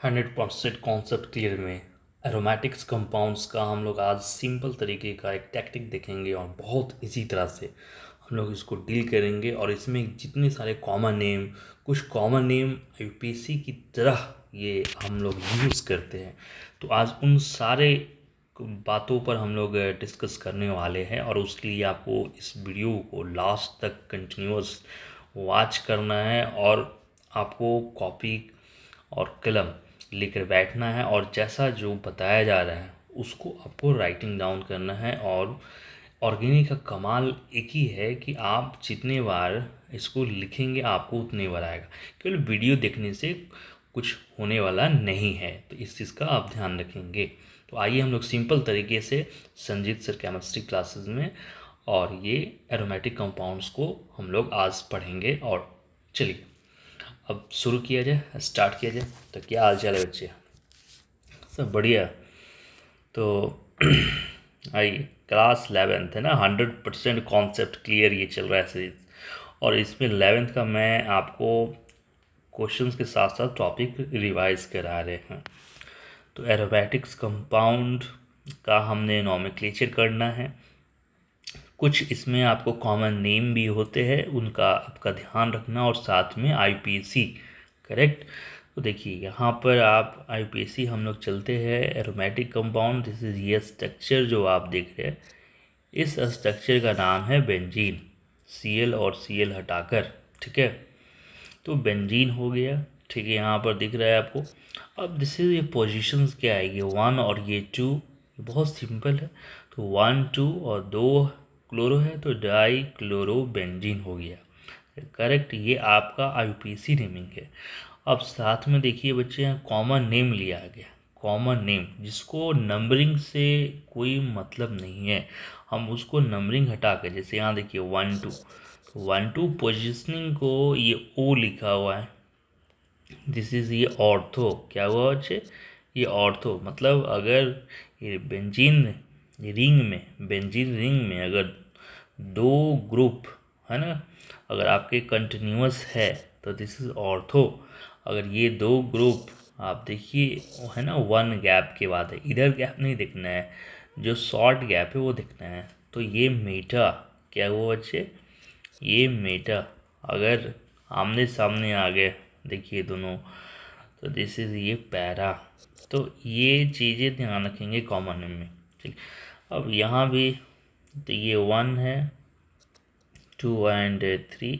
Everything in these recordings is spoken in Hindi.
100% कॉन्सेप्ट क्लियर में एरोमेटिक्स कंपाउंड्स का हम लोग आज सिंपल तरीके का एक टैक्टिक देखेंगे और बहुत इजी तरह से हम लोग इसको डील करेंगे। और इसमें जितने सारे कॉमन नेम, कुछ कॉमन नेम यूपीएससी की तरह ये हम लोग यूज़ करते हैं। तो आज उन सारे बातों पर हम लोग डिस्कस करने वाले हैं और उसके लिए आपको इस वीडियो को लास्ट तक कंटिन्यूअस वॉच करना है और आपको कॉपी और कलम लेकर बैठना है और जैसा जो बताया जा रहा है उसको आपको राइटिंग डाउन करना है। और ऑर्गेनिक का कमाल एक ही है कि आप जितने बार इसको लिखेंगे आपको उतने बार आएगा। केवल वीडियो देखने से कुछ होने वाला नहीं है, तो इस चीज़ का आप ध्यान रखेंगे। तो आइए हम लोग सिंपल तरीके से संजीत सर केमिस्ट्री क्लासेस में और ये एरोमेटिक कंपाउंड्स को हम लोग आज पढ़ेंगे। और चलिए अब शुरू किया जाए, स्टार्ट किया जाए। तो क्या हाल चाल है बच्चे? सब बढ़िया। तो आइए, क्लास 11th है ना, 100% कॉन्सेप्ट क्लियर ये चल रहा है सीरीज। और इसमें 11th का मैं आपको क्वेश्चंस के साथ साथ टॉपिक रिवाइज करा रहे हैं। तो एरोमेटिक्स कंपाउंड का हमने नॉमेनक्लेचर करना है। कुछ इसमें आपको कॉमन नेम भी होते हैं, उनका आपका ध्यान रखना, और साथ में आईपीसी। करेक्ट। तो देखिए यहाँ पर आप आईपीसी हम लोग चलते हैं एरोमेटिक कंपाउंड। दिस इज ये स्ट्रक्चर जो आप देख रहे हैं, इस स्ट्रक्चर का नाम है बेंजीन। सीएल और सीएल हटाकर, ठीक है। तो बेंजीन हो गया, ठीक है, यहाँ पर दिख रहा है आपको। अब दिस इज ये पोजीशंस क्या है, ये 1 और ये 2, बहुत सिंपल है। तो 1 2 और 2 क्लोरो है तो डाई क्लोरो बेंजीन हो गया। करेक्ट, ये आपका आईपीसी नेमिंग है। अब साथ में देखिए बच्चे, यहाँ कॉमन नेम लिया गया। कॉमन नेम जिसको नंबरिंग से कोई मतलब नहीं है, हम उसको नंबरिंग हटा के, जैसे यहाँ देखिए 1 2, तो 1 2 पोजिशनिंग को ये ओ लिखा हुआ है। दिस इज ये ऑर्थो, क्या हुआ बच्चे, ये ऑर्थो। मतलब अगर ये बेंजीन रिंग में अगर दो ग्रुप है ना, अगर आपके कंटिन्यूअस है तो दिस इज ऑर्थो। अगर ये दो ग्रुप आप देखिए है ना, 1 गैप के बाद है, इधर गैप नहीं देखना है, जो शॉर्ट गैप है वो देखना है। तो ये मेटा, क्या हुआ बच्चे, ये मेटा। अगर आमने सामने आ गए देखिए दोनों, तो दिस इज ये पैरा। तो ये चीज़ें ध्यान रखेंगे कॉमन नेम में, ठीक। अब यहाँ भी तो ये 1 है, 2 एंड 3,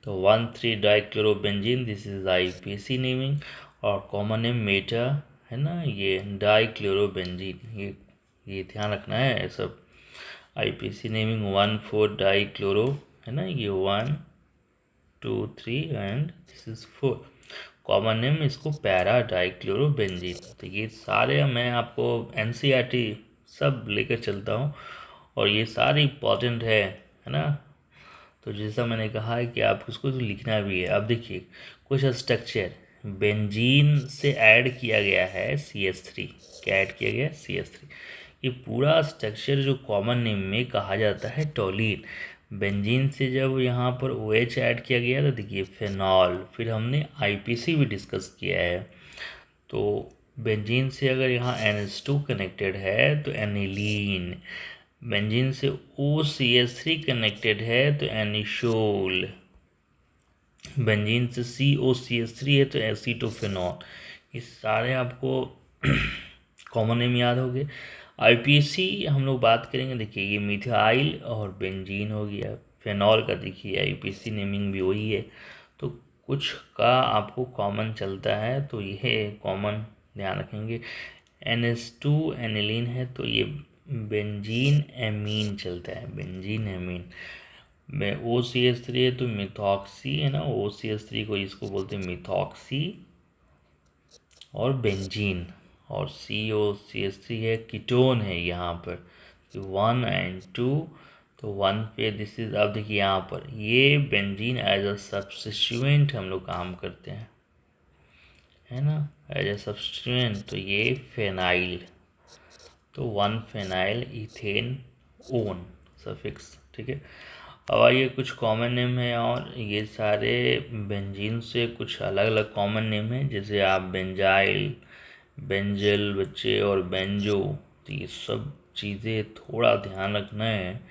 तो 1 3 dichlorobenzene, this is IPC naming. और कॉमन नेम मेटा है ना, ये डाइक्लोरोबेंजीन, ये ध्यान रखना है सब। आईपीसी नेमिंग 1 4 डाइक्लोरो है ना, ये 1 2 3 and this is 4। Common name इसको पैरा डाइक्लोरोबेंजीन। तो ये सारे मैं आपको एनसीईआरटी सब लेकर चलता हूँ और ये सारे इम्पॉर्टेंट है ना। तो जैसा मैंने कहा है कि आप उसको तो लिखना भी है। अब देखिए कुछ स्ट्रक्चर बेंजीन से ऐड किया गया है CH3। क्या ऐड किया गया है? CH3। ये पूरा स्ट्रक्चर जो कॉमन नेम में कहा जाता है टोलीन। बेंजीन से जब यहाँ पर OH ऐड किया गया तो देखिए फेनॉल। फिर हमने आईपीसी भी डिस्कस किया है। तो बेंजीन से अगर यहाँ NH2 कनेक्टेड है तो एनिलीन। बेंजीन से OCH3 कनेक्टेड है तो एनिशोल। बेंजीन से COCH3 है तो एसीटोफेनॉल। ये सारे आपको कॉमन नेम याद हो गए। आईपीसी हम लोग बात करेंगे, देखिए ये मिथाइल और बेंजीन हो गया। फेनॉल का देखिए आईपीसी नेमिंग भी वही है। तो कुछ का आपको कॉमन चलता है तो यह कॉमन ध्यान रखेंगे। NH2 एनिलीन है तो ये बेंजीन एमीन चलता है, बेंजीन एमीन। में OCH3 है तो मिथॉक्सी है ना, OCH3 को इसको बोलते हैं मिथॉक्सी और बेंजीन। और COCH3 है, कीटोन है यहाँ पर 1 एंड 2, तो 1 पे दिस इज। अब देखिए यहाँ पर ये बेंजीन एज अ सब्स्टिट्यूएंट हम लोग काम करते हैं, है ना, एज अ सब्स्टिट्यूएंट। तो ये फेनाइल, तो 1 फेनाइल इथेन ओन सफिक्स, ठीक है। अब आइए कुछ कॉमन नेम है, और ये सारे बेंजीन से कुछ अलग अलग कॉमन नेम है, जैसे आप बेंजाइल, बेंजल बच्चे और बेंजो। तो ये सब चीज़ें थोड़ा ध्यान रखना है।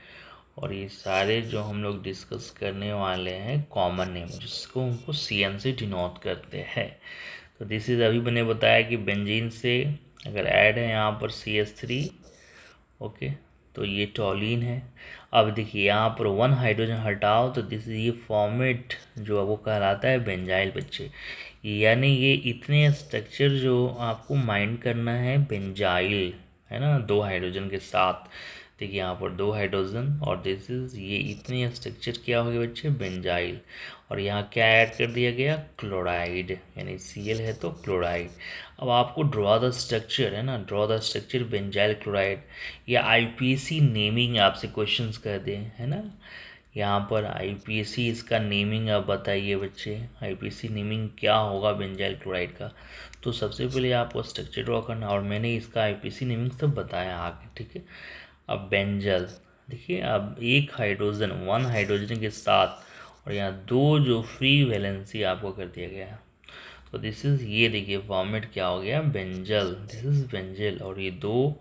और ये सारे जो हम लोग डिस्कस करने वाले हैं कॉमन नेम, जिसको हमको CN से डिनोट करते हैं। तो दिस इज, अभी मैंने बताया कि बेंजीन से अगर ऐड है यहाँ पर CH3, ओके, तो ये टॉलिन है। अब देखिए यहाँ पर 1 हाइड्रोजन हटाओ तो दिस ये फॉर्मेट जो है वो कहलाता है बेंजाइल बच्चे। यानी ये इतने स्ट्रक्चर जो आपको माइंड करना है बेंजाइल, है ना, 2 हाइड्रोजन के साथ। देखिए यहाँ पर 2 हाइड्रोजन और दिस इज ये इतने स्ट्रक्चर क्या हो गए बच्चे, बेंजाइल। और यहाँ क्या ऐड कर दिया गया, क्लोराइड, यानी Cl है तो क्लोराइड। अब आपको ड्रॉ द स्ट्रक्चर, है ना, draw the structure benzyl chloride, या IPAC नेमिंग आपसे क्वेश्चंस कर दें, है ना। यहाँ पर IPAC इसका नेमिंग आप बताइए बच्चे, IPAC नेमिंग क्या होगा बेंजाइल क्लोराइड का। तो सबसे पहले आपको स्ट्रक्चर ड्रॉ करना, और मैंने इसका IPAC नेमिंग सब बताया आगे, ठीक है। अब बेंजल, देखिए अब एक हाइड्रोजन 1 हाइड्रोजन के साथ, और यहाँ 2 जो फ्री वैलेंसी आपको कर दिया गया है। तो दिस इज, ये देखिए फॉर्मेट क्या हो गया, बेंजल, दिस इज बेंजल। और ये 2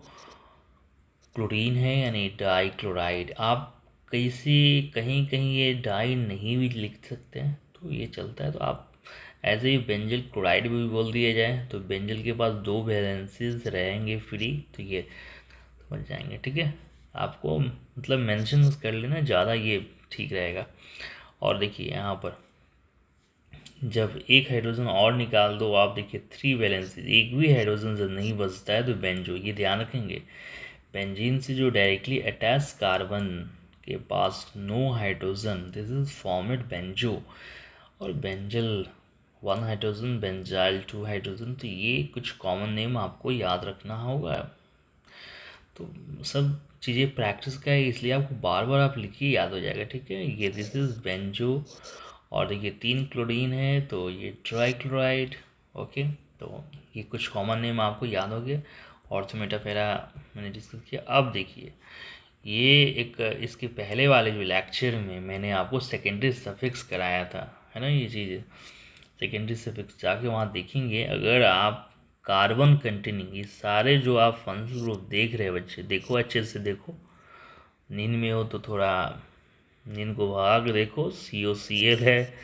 क्लोरीन है यानी डाई क्लोराइड। आप कहीं कहीं ये डाई नहीं भी लिख सकते हैं तो ये चलता है, तो आप ऐसे ही बेंजल क्लोराइड भी बोल दिया जाए तो बेंजल के पास 2 वैलेंसीज रहेंगे फ्री, तो ये समझ जाएंगे, ठीक है। आपको मतलब मेंशन कर लेना ज़्यादा, ये ठीक रहेगा। और देखिए यहाँ पर जब एक हाइड्रोजन और निकाल दो आप, देखिए 3 वैलेंसी, एक भी हाइड्रोजन जब नहीं बचता है तो बेंजो, ये ध्यान रखेंगे। बेंजीन से जो डायरेक्टली अटैच कार्बन के पास no hydrogen, this is formate benzo. और बेंजल 1 हाइड्रोजन, बेंजाइल 2 हाइड्रोजन। तो ये कुछ कॉमन नेम आपको याद रखना होगा। तो सब चीज़ें प्रैक्टिस का है, इसलिए आपको बार बार आप लिखिए, याद हो जाएगा, ठीक है। ये दिस इज बेंजो। और देखिए 3 क्लोरीन है तो ये ट्राई क्लोराइड, ओके। तो ये कुछ कॉमन नेम आपको याद हो गए। ऑर्थोमेटाफेरा मैंने डिस्कस किया। अब देखिए ये एक, इसके पहले वाले जो लेक्चर में मैंने आपको सेकेंडरी सफिक्स कराया था, है ना, ये चीज़ सेकेंडरी सफिक्स जाके वहाँ देखेंगे। अगर आप कार्बन कंटेनिंग ये सारे जो आप फंक्शनल ग्रुप देख रहे हैं बच्चे, देखो अच्छे से देखो, नींद में हो तो थोड़ा नींद को भाग देखो, COCl है,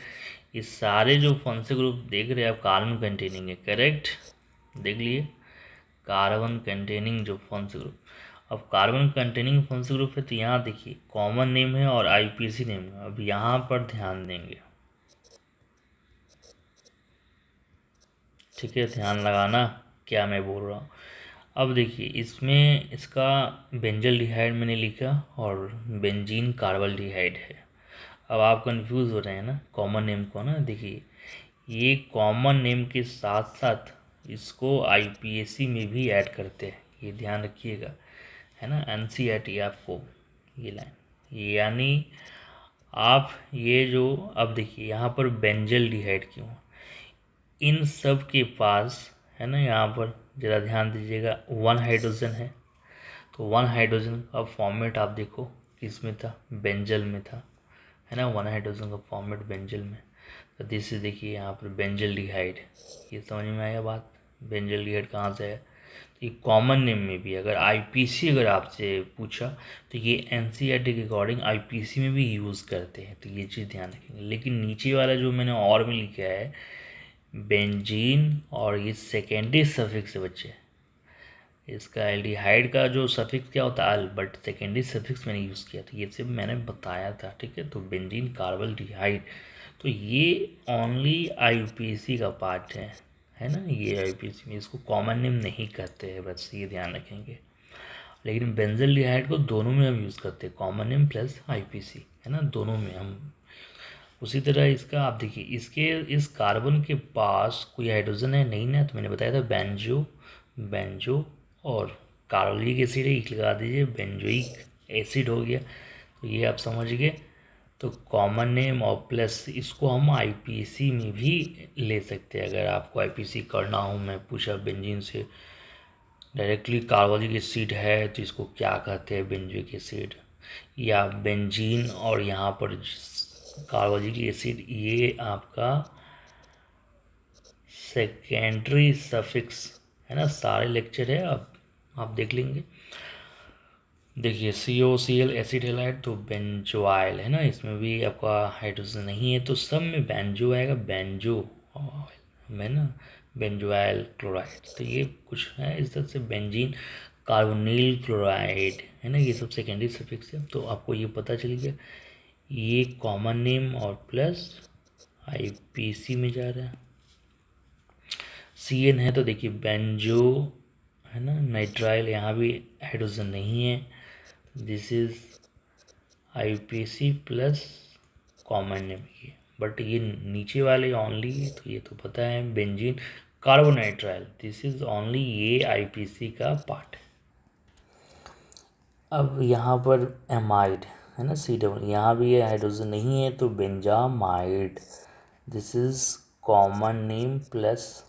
ये सारे जो फंक्शनल ग्रुप देख रहे हैं आप कार्बन कंटेनिंग है, करेक्ट, देख लिए कार्बन कंटेनिंग जो फंक्शनल ग्रुप। अब कार्बन कंटेनिंग फंक्शनल ग्रुप है तो यहाँ देखिए कॉमन नेम है और IPAC नेम है। अब यहाँ पर ध्यान देंगे, ठीक है, ध्यान लगाना क्या मैं बोल रहा हूँ। अब देखिए इसमें इसका बेंजल्डिहाइड मैंने लिखा और बेंजीन कार्बल्डिहाइड है। अब आप कंफ्यूज हो रहे हैं ना कॉमन नेम को, ना देखिए ये कॉमन नेम के साथ साथ इसको IPAC में भी ऐड करते हैं, ये ध्यान रखिएगा, है ना। NCERT आपको ये लाइन, यानी आप ये जो, अब देखिए यहाँ पर बेंजल्डिहाइड क्यों, इन सब के पास, है ना, यहाँ पर ज़रा ध्यान दीजिएगा 1 हाइड्रोजन है। तो 1 हाइड्रोजन का फॉर्मेट आप देखो किस में था, बेंजल में था, है ना, 1 हाइड्रोजन का फॉर्मेट बेंजल में। तो दिस से देखिए यहाँ पर बेंजल्डिहाइड, ये समझ में आया बात, बेंजल्डिहाइड कहाँ से है। तो ये कॉमन नेम में भी अगर IPAC अगर आपसे पूछा तो ये NCERT के अकॉर्डिंग IPAC में भी यूज़ करते हैं, तो ये चीज़ ध्यान रखेंगे। लेकिन नीचे वाला जो मैंने और में लिखा है बेंजीन, और ये सेकेंडरी सफिक्स है बच्चे, इसका एल्डिहाइड का जो सफिक्स क्या होता है अल, बट सेकेंडरी सफिक्स मैंने यूज़ किया था, ये सिर्फ मैंने बताया था, ठीक है। तो बेंजीन कार्बल्डिहाइड, तो ये ओनली IPAC का पार्ट है ना, ये IPAC में इसको कॉमन नेम नहीं कहते हैं, बस ये ध्यान रखेंगे। लेकिन बेंजल्डिहाइड को दोनों में हम यूज़ करते हैं, कॉमन नेम प्लस IPAC, है ना, दोनों में हम। उसी तरह इसका आप देखिए, इसके इस कार्बन के पास कोई हाइड्रोजन है नहीं ना, तो मैंने बताया था बेंजो, बेंजो और कार्बोलिक एसिड एक लगा दीजिए, बेंजोइक एसिड हो गया। तो ये आप समझ गए। तो कॉमन नेम और प्लस इसको हम IPAC में भी ले सकते हैं। अगर आपको IPAC करना हो, मैं पूछा बेंजीन से डायरेक्टली कार्बोलिक एसिड है तो इसको क्या कहते हैं, बेंजोइक एसिड, या बेंजीन और यहाँ पर कार्बोक्सिलिक एसिड, ये आपका सेकेंडरी सफिक्स है ना। सारे लेक्चर है, अब आप देख लेंगे। देखिए COCl एसिड हैलाइड तो बेंजोइल है ना, इसमें भी आपका हाइड्रोजन नहीं है, तो सब में बेंजो आएगा, बेंजो में ना बेंजोइल क्लोराइड। तो ये कुछ है इस तरह से। बेंजीन कार्बोनिल क्लोराइड है ना, ये सब सेकेंडरी सफिक्स है। तो आपको ये पता चल गया, ये कॉमन नेम और प्लस IPC में जा रहा है। CN है तो देखिए बेंजो है ना, नाइट्राइल, यहाँ भी हाइड्रोजन नहीं है, this is IPC plus common name ये। बट ये नीचे वाले ओनली, तो ये तो पता है benzene carbonitrile, this is only, ये IPC का पार्ट है। अब यहाँ पर एमाइड है ना, C डबल, यहाँ भी ये हाइड्रोजन नहीं है, तो benzamide, this is common name plus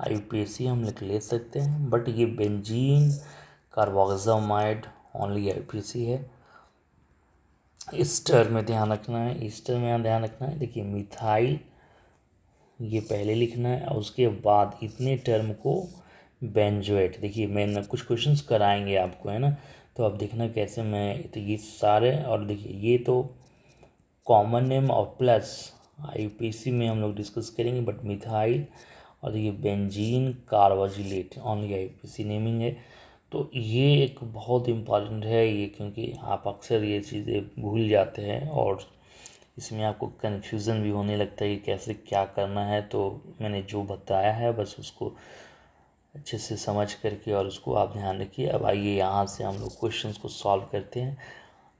IPC हम ले सकते हैं। बट ये बेंजीन कार्बोक्सामाइड ओनली IPC है। इस टर्म में ध्यान रखना है, इस टर्म में ध्यान रखना है। देखिए मिथाइल ये पहले लिखना है और उसके बाद इतने टर्म को बेंजोएट। देखिए मैंने कुछ क्वेश्चंस कराएंगे आपको है ना, तो आप देखना कैसे मैं, तो ये सारे, और देखिए ये तो कॉमन नेम और प्लस IPC में हम लोग डिस्कस करेंगे, बट मिथाइल और ये benzene carboxylate only IPC naming है। तो ये एक बहुत इम्पॉर्टेंट है ये, क्योंकि आप अक्सर ये चीज़ें भूल जाते हैं और इसमें आपको कन्फ्यूज़न भी होने लगता है कि कैसे क्या करना है। तो मैंने जो बताया है बस उसको अच्छे से समझ करके और उसको आप ध्यान रखिए। अब आइए यहाँ से हम लोग क्वेश्चंस को सॉल्व करते हैं।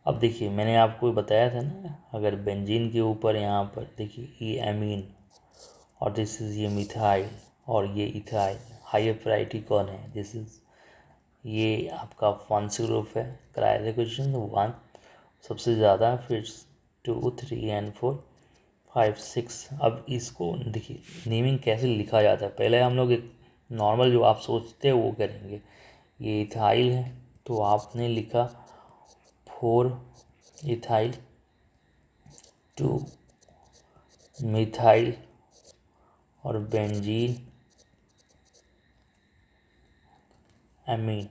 अब देखिए मैंने आपको बताया था ना, अगर बेंजीन के ऊपर यहाँ पर देखिए ये एमीन और दिस इज़ ये मिथाइल और ये इथाइल, हायर प्रायोरिटी कौन है, दिस इज़ ये आपका कौन सा ग्रुप है, कराए थे क्वेश्चन 1 सबसे ज़्यादा, फिर 2 3 एंड 4 5 6। अब इसको देखिए नेमिंग कैसे लिखा जाता है, पहले हम लोग एक नॉर्मल जो आप सोचते हैं वो करेंगे। ये इथाइल है तो आपने लिखा 4 इथाइल, 2 मिथाइल और बेंजीन एमीन,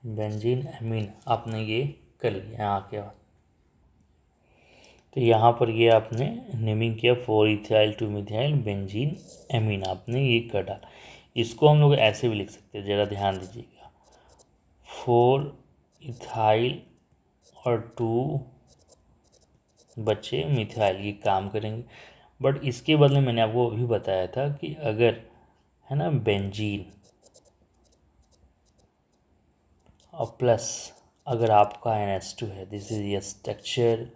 बेंजीन एमीन आपने ये कर लिया यहाँ के बाद। तो यहाँ पर ये आपने नेमिंग किया 4 इथाइल 2 मिथाइल बेंजीन एमीन, आपने ये कर डाला। इसको हम लोग ऐसे भी लिख सकते हैं, ज़रा ध्यान दीजिएगा, 4 इथाइल और 2 बच्चे मिथाइल, ये काम करेंगे। बट इसके बदले मैंने आपको अभी बताया था कि अगर है ना बेंजीन और प्लस अगर आपका NH2 है, दिस इज ये स्ट्रक्चर,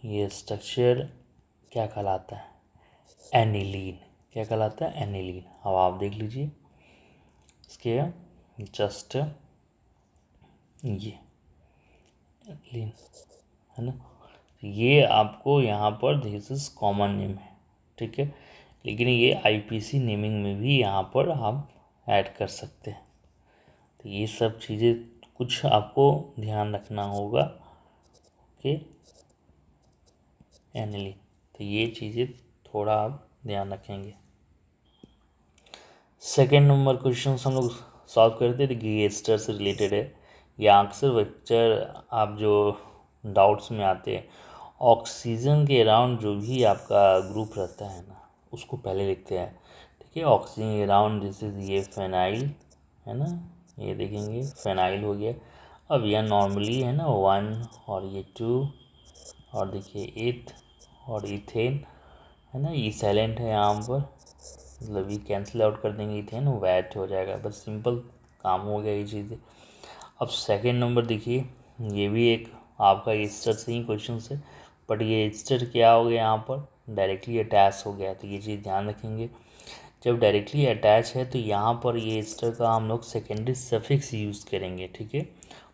ये स्ट्रक्चर क्या कहलाता है, एनिलीन, क्या कहलाता है, एनिलीन। अब आप देख लीजिए इसके जस्ट ये एनिलीन है ना, ये आपको यहाँ पर दिस इज कॉमन नेम है, ठीक है, लेकिन ये IPC नेमिंग में भी यहाँ पर आप ऐड कर सकते हैं। तो ये सब चीज़ें कुछ आपको ध्यान रखना होगा, ओके, एनिलीन। तो ये चीज़ें थोड़ा आप ध्यान रखेंगे। सेकेंड नंबर क्वेश्चन हम लोग सॉल्व करते थे कि ये एस्टर से रिलेटेड है, या अक्सर बच्चर आप जो डाउट्स में आते हैं, ऑक्सीजन के अराउंड जो भी आपका ग्रुप रहता है ना उसको पहले लिखते हैं, ठीक है। ऑक्सीजन के अराउंड दिस इज ये फेनाइल है ना, ये देखेंगे फेनाइल हो गया। अब यह नॉर्मली है ना 1 और ये 2 और देखिए एथ और इथेन है ना, ये साइलेंट है यहाँ पर, मतलब ये कैंसिल आउट कर देंगे, इथेन वैट हो जाएगा, बस सिंपल काम हो गया ये चीज़ें। अब सेकंड नंबर देखिए, ये भी एक आपका एस्टर से ही क्वेश्चन है, बट ये एस्टर क्या हो गया यहाँ पर, डायरेक्टली अटैच हो गया, तो ये चीज़ ध्यान रखेंगे। जब डायरेक्टली अटैच है तो यहाँ पर ये एस्टर का हम लोग सेकेंडरी सफिक्स यूज़ करेंगे, ठीक है।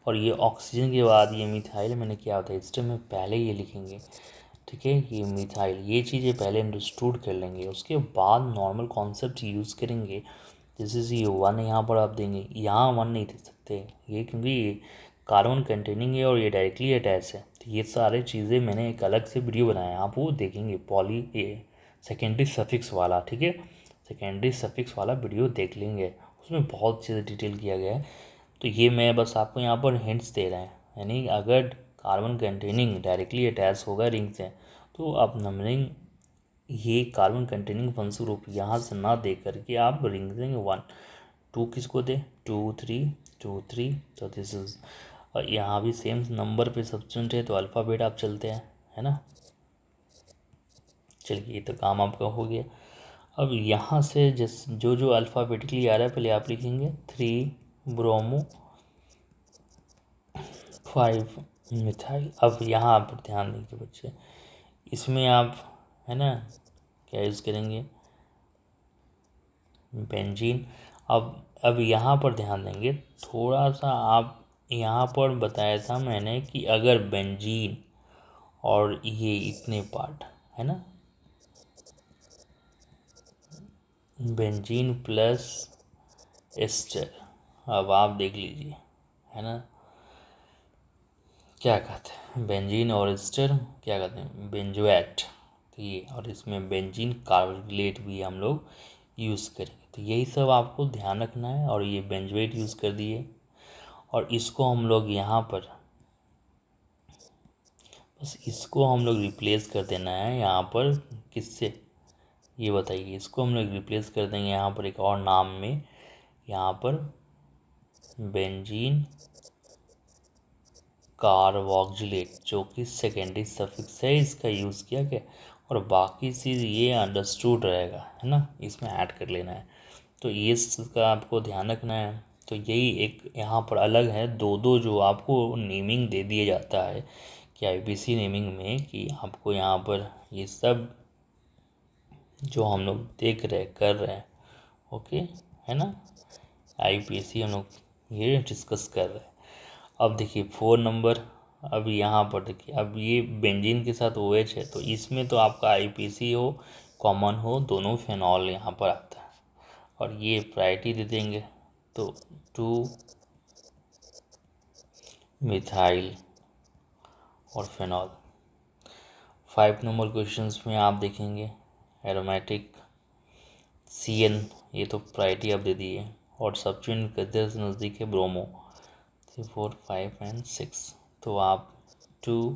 और ये ऑक्सीजन के बाद ये मिथाइल, मैंने क्या होता है एस्टर में पहले ये लिखेंगे, ठीक है, ये मिथाइल, ये चीज़ें पहले अंडरस्टूड कर लेंगे, उसके बाद नॉर्मल कॉन्सेप्ट यूज़ करेंगे। जैसे ये 1 यहाँ पर आप देंगे, यहाँ 1 नहीं दे सकते ये, क्योंकि कार्बन कंटेनिंग है और ये डायरेक्टली अटैच है। तो ये सारी चीज़ें मैंने एक अलग से वीडियो बनाया है, आप वो देखेंगे, पॉली ये सेकेंडरी सफिक्स वाला, ठीक है, सेकेंडरी सफिक्स वाला वीडियो देख लेंगे, उसमें बहुत चीज़ें डिटेल किया गया है। तो ये मैं बस आपको यहाँ पर हिंट्स दे रहे हैं, यानी अगर कार्बन कंटेनिंग डायरेक्टली अटैच होगा रिंग से, तो आप नंबरिंग ये कार्बन कंटेनिंग फंक्शनल ग्रुप यहाँ से ना दे करके आप रिंग देंगे 1 2 किसको दे 2 3 2 3, तो दिस इज, और यहाँ भी सेम नंबर पे सब्स्टिट्यूट है तो अल्फ़ाबेट आप चलते हैं, है ना। चलिए ये तो काम आपका हो गया। अब यहाँ से जिस जो जो अल्फ़ाबेटिकली आ रहा है पहले आप लिखेंगे 3 ब्रोमो 5 मिथाइल। अब यहाँ पर ध्यान दीजिए बच्चे, इसमें आप, है ना, क्या यूज़ करेंगे, बेंजीन। अब यहाँ पर ध्यान देंगे थोड़ा सा, आप यहाँ पर बताया था मैंने कि अगर बेंजीन और ये इतने पार्ट, है ना, बेंजीन प्लस एस्टर, अब आप देख लीजिए, है ना, क्या कहते हैं बेंजीन और एस्टर, क्या कहते हैं बेंजोएट, तो ये, और इसमें बेंजीन कार्बोक्सिलेट भी हम लोग यूज़ करेंगे। तो यही सब आपको ध्यान रखना है, और ये बेंजोएट यूज़ कर दिए, और इसको हम लोग यहाँ पर बस इसको हम लोग रिप्लेस कर देना है यहाँ पर, किससे, ये बताइए, इसको हम लोग रिप्लेस कर देंगे यहाँ पर एक और नाम में, यहाँ पर बेंजीन कार्बोक्सिलेट, जो कि सेकेंडरी सफिक्स है, इसका यूज़ किया गया, और बाकी चीज़ ये अंडरस्टूड रहेगा, है ना, इसमें ऐड कर लेना है। तो ये इसका आपको ध्यान रखना है। तो यही एक यहाँ पर अलग है, दो दो जो आपको नेमिंग दे दिया जाता है कि आईपीसी नेमिंग में, कि आपको यहाँ पर ये सब जो हम लोग देख रहे कर रहे हैं, ओके, है ना, आईपीसी हम लोग ये डिस्कस कर रहे हैं। अब देखिए 4 नंबर, अब यहाँ पर देखिए, अब ये बेंजीन के साथ OH है, तो इसमें तो आपका आईपीसी हो, कॉमन हो, दोनों फेनॉल यहाँ पर आता है, और ये प्रायोरिटी दे देंगे, तो 2 मिथाइल और फेनॉल। 5 नंबर क्वेश्चंस में आप देखेंगे एरोमेटिक CN, ये तो प्रायोरिटी आप दे दिए, और सब्स्टिट्यूएंट किधर से नज़दीक है, ब्रोमो, 3 4 5 एंड 6, तो आप 2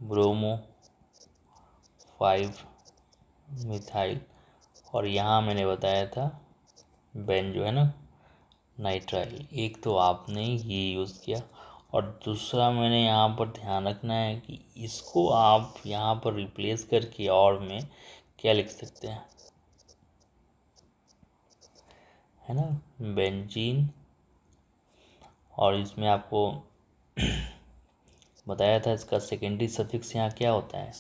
ब्रोमो 5 मिथाइल, और यहाँ मैंने बताया था बेंजो, है ना, नाइट्राइल, एक तो आपने ये यूज़ किया, और दूसरा मैंने यहाँ पर ध्यान रखना है कि इसको आप यहाँ पर रिप्लेस करके और में क्या लिख सकते हैं, है ना, बेंजीन, और इसमें आपको बताया था इसका सेकेंडरी सफिक्स यहाँ क्या होता है,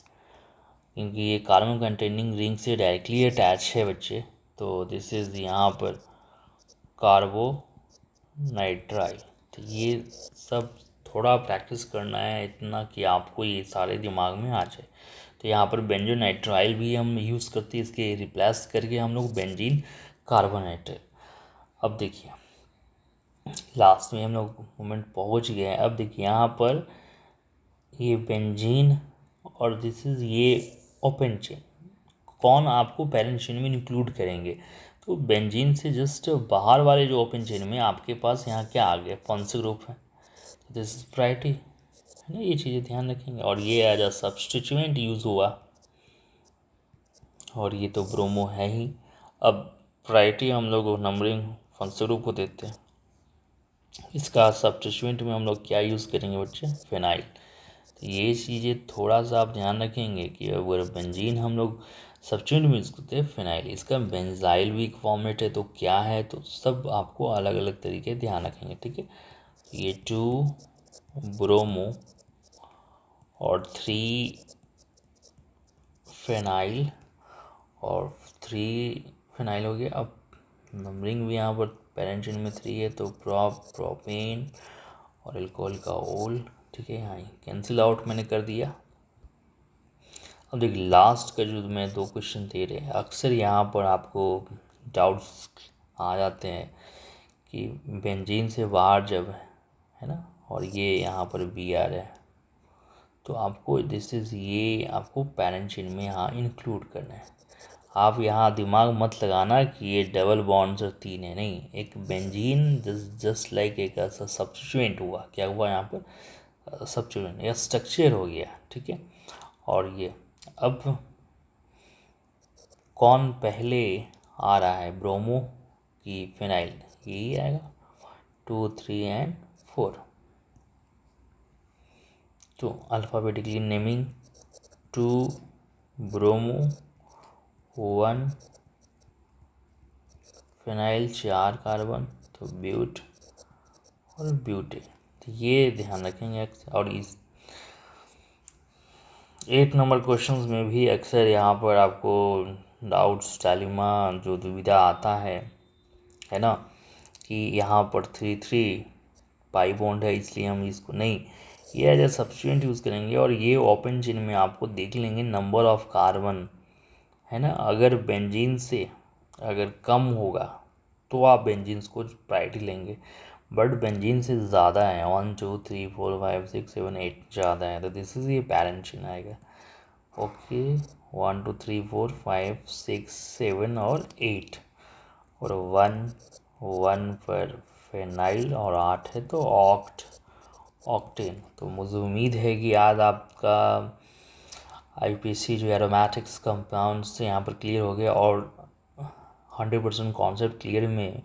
क्योंकि ये कार्बन कंटेनिंग रिंग से डायरेक्टली अटैच है बच्चे, तो दिस इज़ यहाँ पर कार्बो नाइट्राइल। तो ये सब थोड़ा प्रैक्टिस करना है, इतना कि आपको ये सारे दिमाग में आ जाए। तो यहाँ पर बेंजोनाइट्राइल भी हम यूज़ करते हैं, इसके रिप्लेस करके हम लोग बेंजीन कार्बोनाइट्राइल। अब देखिए लास्ट में हम लोग मोमेंट पहुँच गए हैं। अब देखिए यहाँ पर ये बेंजीन और दिस इज़ ये ओपन चेन, कौन आपको पेरेंट चेन में इंक्लूड करेंगे, तो बेंजीन से जस्ट बाहर वाले जो ओपन चेन में आपके पास यहाँ क्या आ गया, फंक्शनल ग्रुप है, तो दिस इज प्रायोरिटी, है ना, ये चीज़ें ध्यान रखेंगे। और ये एज अ सब्स्टिट्यूएंट यूज़ हुआ, और ये तो ब्रोमो है ही। अब प्रायोरिटी हम लोग नंबरिंग फंक्शनल ग्रुप को देते हैं, इसका सब्स्टिट्यूएंट में हम लोग क्या यूज़ करेंगे बच्चे, फिनाइल। तो ये चीज़ें थोड़ा सा आप ध्यान रखेंगे कि अगर बेंजीन हम लोग सब्स्टिट्यूएंट में यूज़ करते हैं फिनाइल, इसका बेंजाइल भी एक फॉर्मेट है, तो क्या है, तो सब आपको अलग अलग तरीके ध्यान रखेंगे, ठीक है। ये 2 ब्रोमो और 3 फिनाइल, और 3 फिनाइल हो गया। अब नंबरिंग भी यहाँ पर पेरेंट चेन में 3 है, तो प्रोपेन और एल्कोहल का ओल, ठीक है, यहाँ कैंसिल आउट मैंने कर दिया। अब देखिए लास्ट का जो मैं 2 क्वेश्चन दे रहे हैं, अक्सर यहाँ पर आपको डाउट्स आ जाते हैं कि बेंजीन से बाहर जब, है ना, और ये यहाँ पर बी आर है। तो आपको दिस इज़ ये आपको पैरेंट चेन में यहाँ इंक्लूड करना है। आप यहाँ दिमाग मत लगाना कि ये डबल बॉन्ड्स और 3 है, नहीं, एक बेंजीन जस्ट लाइक एक ऐसा सब्स्टिट्यूएंट हुआ, क्या हुआ यहाँ पर, सब्स्टिट्यूएंट या स्ट्रक्चर हो गया, ठीक है। और ये अब कौन पहले आ रहा है, ब्रोमो की फिनाइल, यही आएगा 2, 3 एंड 4। तो alphabetically naming 2 bromo, 1 phenyl, 4 carbon, तो ब्यूट और ब्यूटे। तो ये ध्यान रखेंगे। और इस 8 नंबर क्वेश्चंस में भी अक्सर यहाँ पर आपको डाउट्स डायलेमा जो दुविधा आता है ना, कि यहाँ पर 3 पाई बॉन्ड है इसलिए हम इसको नहीं, ये एज ए सब्स्टिट्यूएंट यूज़ करेंगे। और ये ओपन चेन में आपको देख लेंगे नंबर ऑफ कार्बन, है ना, अगर बेंजीन से अगर कम होगा तो आप बेंजीन्स को प्रायोरिटी लेंगे, बट बेंजीन से ज़्यादा है, 1 2 3 4 5 6 7 8 ज़्यादा है, तो दिस इज़ ये पैरेंट चेन आएगा। ओके, 1 2 3 4 5 6 7 और 8, और 1 पर फेनाइल और 8 है तो ऑक्टेन। तो मुझे उम्मीद है कि आज आपका आईपीसी जो एरोमेटिक्स कंपाउंड्स से यहाँ पर क्लियर हो गया, और 100% कॉन्सेप्ट क्लियर में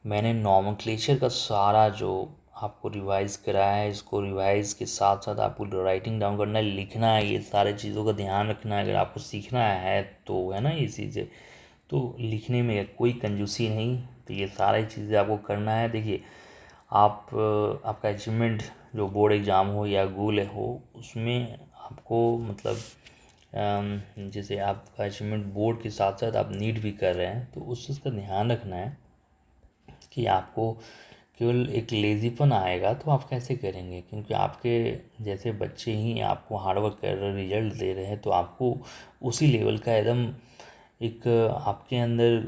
मैंने नॉमेनक्लेचर का सारा जो आपको रिवाइज़ कराया है, इसको रिवाइज़ के साथ साथ आपको राइटिंग डाउन करना है, लिखना है, ये सारे चीज़ों का ध्यान रखना है। अगर आपको सीखना है तो, है ना, ये चीज़ें तो लिखने में कोई कंजूसी नहीं, तो ये सारी चीज़ें आपको करना है। देखिए, आपका अचीवमेंट जो बोर्ड एग्ज़ाम हो या गोल हो, उसमें आपको मतलब जैसे आपका अचीवमेंट बोर्ड के साथ साथ आप नीट भी कर रहे हैं, तो उस चीज़ का ध्यान रखना है कि आपको केवल एक लेज़ीपन आएगा तो आप कैसे करेंगे, क्योंकि आपके जैसे बच्चे ही आपको हार्डवर्क कर रहे, रिजल्ट दे रहे हैं, तो आपको उसी लेवल का एकदम एक आपके अंदर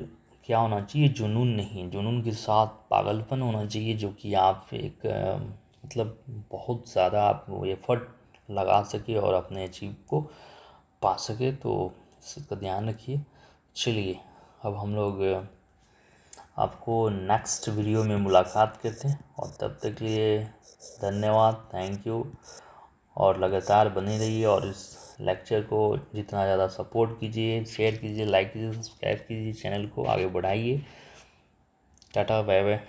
क्या होना चाहिए, जुनून नहीं, जुनून के साथ पागलपन होना चाहिए, जो कि आप एक मतलब बहुत ज़्यादा आप एफर्ट लगा सके और अपने अचीव को पा सके। तो इसका ध्यान रखिए। चलिए, अब हम लोग आपको नेक्स्ट वीडियो में मुलाकात करते हैं, और तब तक के लिए धन्यवाद, थैंक यू। और लगातार बने रहिए, और इस लेक्चर को जितना ज़्यादा सपोर्ट कीजिए, शेयर कीजिए, लाइक कीजिए, सब्सक्राइब कीजिए, चैनल को आगे बढ़ाइए। Tata, bye bye.